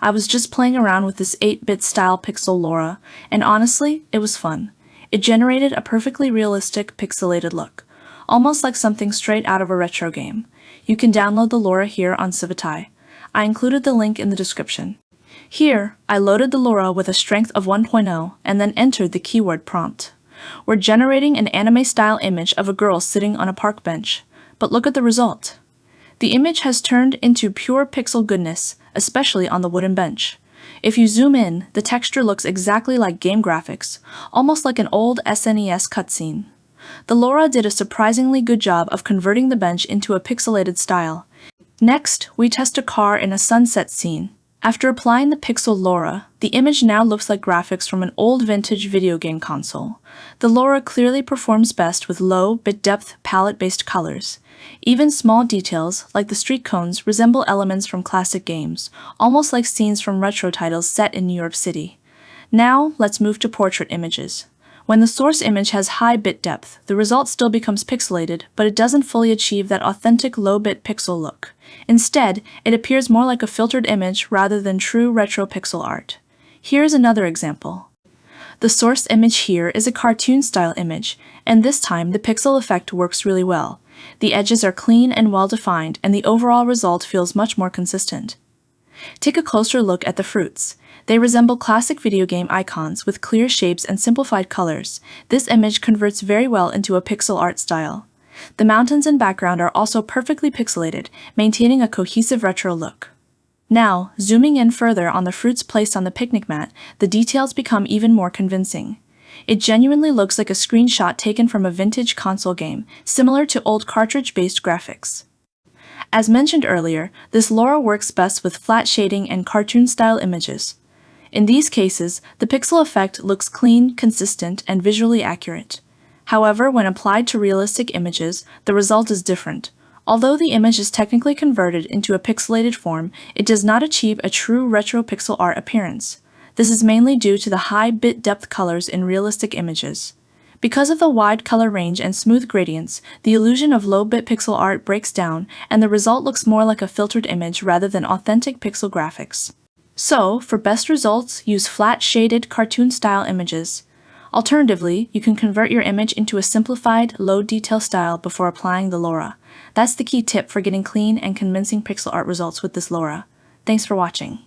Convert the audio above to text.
I was just playing around with this 8-bit style pixel Lora, and honestly, it was fun. It generated a perfectly realistic pixelated look, almost like something straight out of a retro game. You can download the Lora here on Civitai. I included the link in the description. Here, I loaded the Lora with a strength of 1.0 and then entered the keyword prompt. We're generating an anime-style image of a girl sitting on a park bench, but look at the result. The image has turned into pure pixel goodness, especially on the wooden bench. If you zoom in, the texture looks exactly like game graphics, almost like an old SNES cutscene. The Lora did a surprisingly good job of converting the bench into a pixelated style. Next, we test a car in a sunset scene. After applying the pixel Lora, the image now looks like graphics from an old vintage video game console. The Lora clearly performs best with low bit depth palette-based colors. Even small details, like the street cones, resemble elements from classic games, almost like scenes from retro titles set in New York City. Now, let's move to portrait images. When the source image has high bit depth, the result still becomes pixelated, but it doesn't fully achieve that authentic low-bit pixel look. Instead, it appears more like a filtered image rather than true retro pixel art. Here's another example. The source image here is a cartoon-style image, and this time the pixel effect works really well. The edges are clean and well-defined, and the overall result feels much more consistent. Take a closer look at the fruits. They resemble classic video game icons with clear shapes and simplified colors. This image converts very well into a pixel art style. The mountains and background are also perfectly pixelated, maintaining a cohesive retro look. Now, zooming in further on the fruits placed on the picnic mat, the details become even more convincing. It genuinely looks like a screenshot taken from a vintage console game, similar to old cartridge-based graphics. As mentioned earlier, this Lora works best with flat shading and cartoon-style images. In these cases, the pixel effect looks clean, consistent, and visually accurate. However, when applied to realistic images, the result is different. Although the image is technically converted into a pixelated form, it does not achieve a true retro pixel art appearance. This is mainly due to the high bit depth colors in realistic images. Because of the wide color range and smooth gradients, the illusion of low-bit pixel art breaks down, and the result looks more like a filtered image rather than authentic pixel graphics. So, for best results, use flat-shaded, cartoon-style images. Alternatively, you can convert your image into a simplified, low-detail style before applying the Lora. That's the key tip for getting clean and convincing pixel art results with this Lora. Thanks for watching.